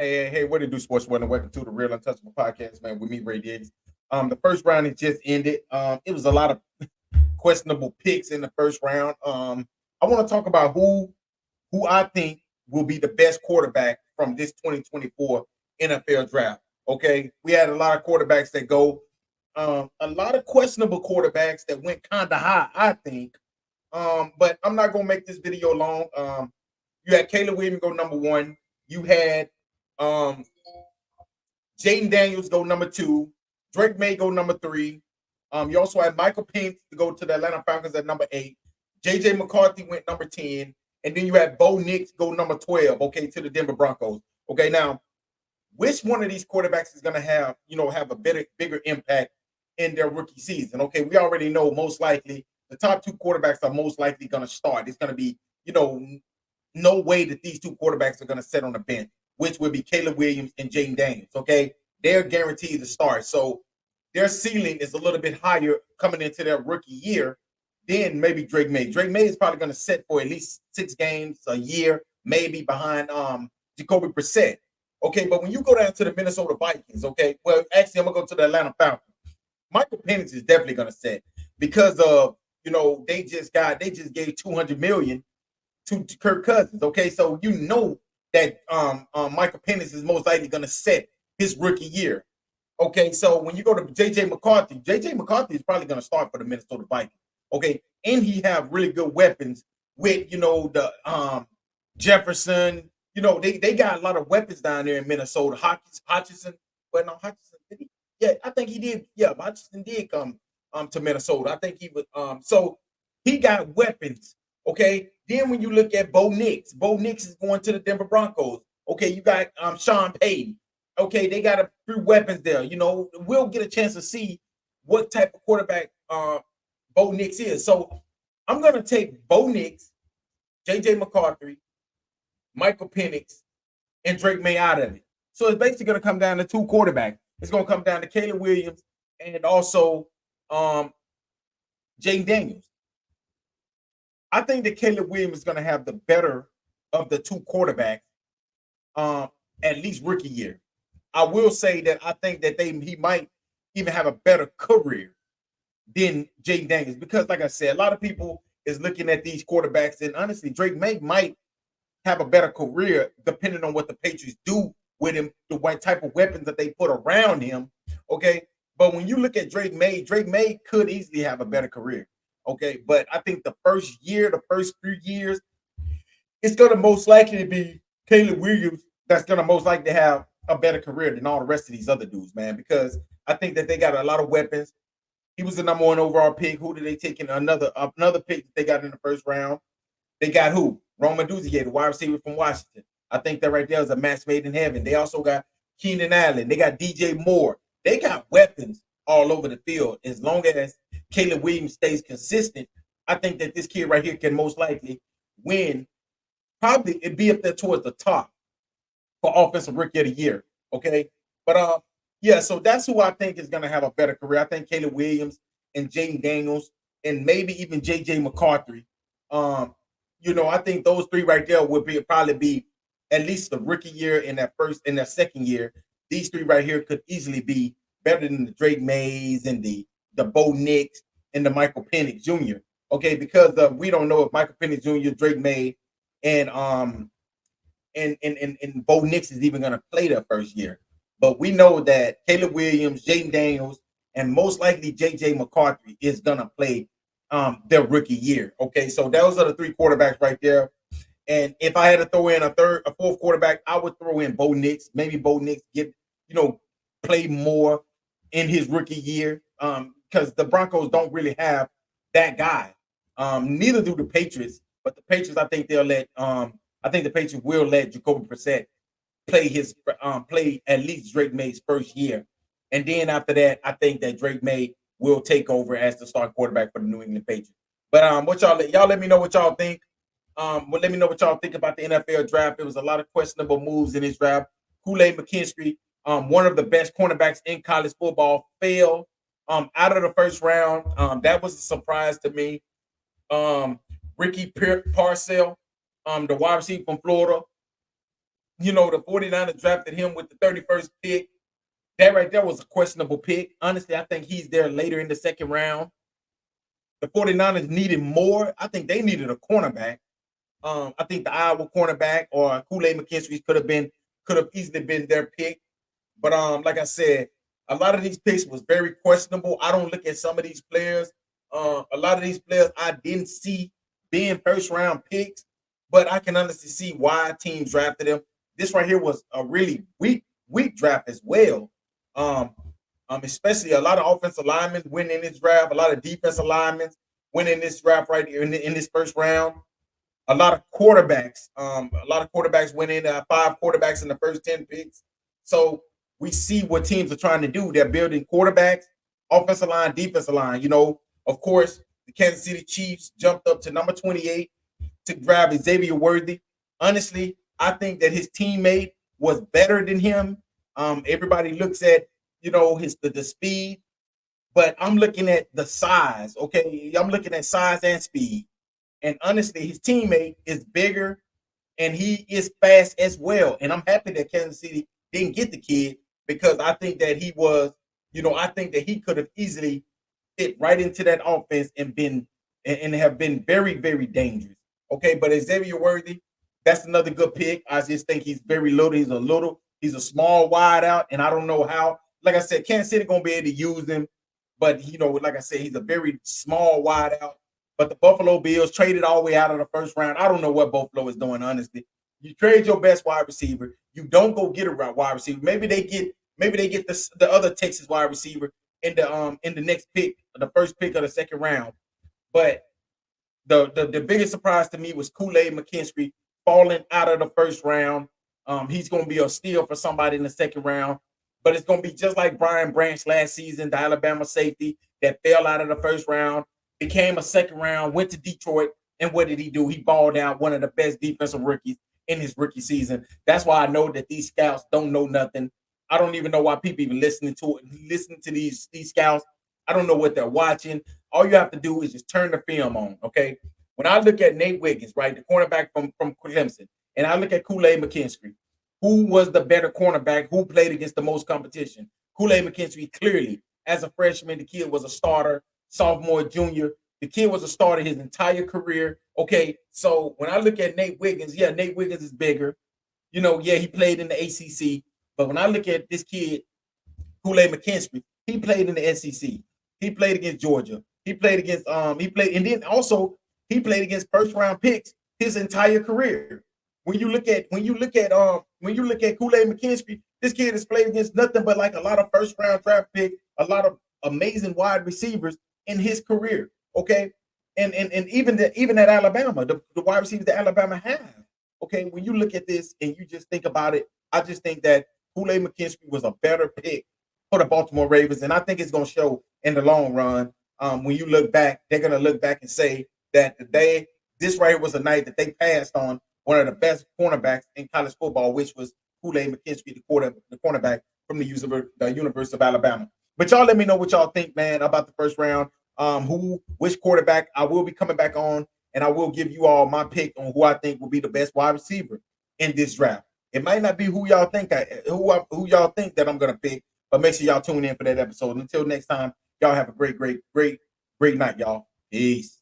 Hey, what it do, sports one, and welcome to the Real Untouchable Podcast, man, with me, Ray Diggs. The first round has just ended. It was a lot of questionable picks in the first round. I want to talk about who I think will be the best quarterback from this 2024 NFL draft. Okay, we had a lot of quarterbacks that go, a lot of questionable quarterbacks that went kind of high, I think. But I'm not gonna make this video long. You had Caleb Williams go number one. You had um Jaden Daniels go number two. Drake May go number three. You also had Michael Penix to go to the Atlanta Falcons at number eight. JJ McCarthy went number 10. And then you had Bo Nix go number 12, okay, to the Denver Broncos. Okay, now, which one of these quarterbacks is going to have a bigger impact in their rookie season? Okay, we already know most likely the top two quarterbacks are most likely going to start. It's going to be, no way that these two quarterbacks are going to sit on the bench, which would be Caleb Williams and Jaden Daniels. Okay, they're guaranteed to start. So their ceiling is a little bit higher coming into their rookie year than maybe Drake May. Drake May is probably going to set for at least 6 games a year, maybe behind Jacoby Brissett. Okay, but when you go down to the Minnesota Vikings, okay, well, actually, I'm going to go to the Atlanta Falcons. Michael Penix is definitely going to set because of, they just gave $200 million to Kirk Cousins. Okay, so that Michael Penix is most likely going to set his rookie year. Okay, so when you go to JJ McCarthy is probably going to start for the Minnesota Vikings. Okay, and he have really good weapons with the Jefferson. They got a lot of weapons down there in Minnesota. Hutchinson, but no, Hutchinson did he? Yeah, I think he did. Yeah, Hutchinson did come to Minnesota. I think he was so he got weapons. Okay, then when you look at Bo Nix is going to the Denver Broncos. Okay, you got Sean Payton. Okay, they got a few weapons there. We'll get a chance to see what type of quarterback Bo Nix is. So I'm going to take Bo Nix, JJ McCarthy, Michael Penix, and Drake May out of it. So it's basically going to come down to two quarterbacks. It's going to come down to Caleb Williams and also Jaden Daniels. I think that Caleb Williams is going to have the better of the two quarterbacks, at least rookie year. I will say that I think that he might even have a better career than Jaden Daniels because, like I said, a lot of people is looking at these quarterbacks, and honestly, Drake May might have a better career depending on what the Patriots do with him, the what type of weapons that they put around him. Okay, but when you look at Drake May could easily have a better career. Okay, but I think the first few years, it's going to most likely be Caleb Williams that's going to most likely have a better career than all the rest of these other dudes, man, because I think that they got a lot of weapons. He was the number one overall pick. Who did they take in another pick that they got in the first round? They got who? Rome Odunze, the wide receiver from Washington. I think that right there is a match made in heaven. They also got Keenan Allen. They got DJ Moore. They got weapons all over the field. As long as Caleb Williams stays consistent, I think that this kid right here can most likely win. Probably it'd be up there towards the top for offensive rookie of the year. Okay. But yeah, so that's who I think is gonna have a better career. I think Caleb Williams and Jaden Daniels and maybe even JJ McCarthy. I think those three right there would probably be at least the rookie year in that second year. These three right here could easily be better than the Drake Mays and the Bo Nix and the Michael Penix Jr. Okay, because we don't know if Michael Penix Jr., Drake May, and Bo Nix is even going to play their first year. But we know that Caleb Williams, Jaden Daniels, and most likely JJ McCarthy is going to play their rookie year. Okay, so those are the three quarterbacks right there. And if I had to throw in a fourth quarterback, I would throw in Bo Nix. Maybe Bo Nix play more in his rookie year because the Broncos don't really have that guy. Neither do the Patriots. But the Patriots, I think the Patriots will let Jacoby Brissett play at least Drake May's first year, and then after that, I think that Drake May will take over as the starting quarterback for the New England Patriots. But what y'all let me know what y'all think. Let me know what y'all think about the NFL draft. There was a lot of questionable moves in this draft. Kool-Aid McKinstry, one of the best cornerbacks in college football, fell out of the first round. That was a surprise to me. Ricky Parcell, the wide receiver from Florida, the 49ers drafted him with the 31st pick. That right there was a questionable pick. Honestly, I think he's there later in the second round. The 49ers needed more. I think they needed a cornerback. I think the Iowa cornerback or Kool-Aid McKinstry could have easily been their pick. But like I said, a lot of these picks was very questionable. I don't look at some of these players. A lot of these players I didn't see being first round picks, but I can honestly see why teams drafted them. This right here was a really weak draft as well. Um, Especially a lot of offensive linemen went in this draft, a lot of defensive linemen went in this draft right here in this first round. A lot of quarterbacks went in. 5 quarterbacks in the first 10 picks. So we see what teams are trying to do. They're building quarterbacks, offensive line, defensive line. Of course, the Kansas City Chiefs jumped up to number 28 to grab Xavier Worthy. Honestly, I think that his teammate was better than him. Everybody looks at the speed, but I'm looking at the size. Okay, I'm looking at size and speed. And honestly, his teammate is bigger and he is fast as well. And I'm happy that Kansas City didn't get the kid because I think that I think that he could have easily fit right into that offense and have been very, very dangerous. Okay, but Xavier Worthy, that's another good pick. I just think he's very little. He's a small wide out, and I don't know how. Like I said, Kansas City gonna be able to use him, but like I said, he's a very small wide out. But the Buffalo Bills traded all the way out of the first round. I don't know what Buffalo is doing, honestly. You trade your best wide receiver. You don't go get a wide receiver. Maybe they get the other Texas wide receiver in the next pick, the first pick of the second round. But the biggest surprise to me was Kool-Aid McKinstry falling out of the first round. He's going to be a steal for somebody in the second round. But it's going to be just like Brian Branch last season, the Alabama safety that fell out of the first round, became a second round, went to Detroit, and what did he do? He balled out, one of the best defensive rookies in his rookie season. That's why I know that these scouts don't know nothing. I don't even know why people even listening to these scouts. I don't know what they're watching. All you have to do is just turn the film on, okay? When I look at Nate Wiggins, right, the cornerback from Clemson, and I look at Kool-Aid McKinstry, who was the better cornerback? Who played against the most competition? Kool-Aid McKinstry, clearly, as a freshman, the kid was a starter, sophomore, junior. The kid was a starter his entire career. Okay, so when I look at Nate Wiggins, yeah, Nate Wiggins is bigger. Yeah, he played in the ACC. But when I look at this kid, Kool-Aid McKinstry, he played in the SEC. He played against Georgia. He played against and then also he played against first round picks his entire career. When you look at Kool-Aid McKinstry, this kid has played against nothing but like a lot of first round draft picks, a lot of amazing wide receivers in his career. Okay. And even at Alabama, the wide receivers that Alabama have. Okay, when you look at this and you just think about it, I just think that Kool-Aid McKinstry was a better pick for the Baltimore Ravens, and I think it's going to show in the long run. When you look back, they're going to look back and say that this right here was a night that they passed on one of the best cornerbacks in college football, which was Kool-Aid McKinstry, the cornerback from the University of Alabama. But y'all let me know what y'all think, man, about the first round. Which quarterback I will be coming back on, and I will give you all my pick on who I think will be the best wide receiver in this draft. It might not be who y'all think that I'm gonna pick, but make sure y'all tune in for that episode. Until next time, y'all have a great night, y'all. Peace.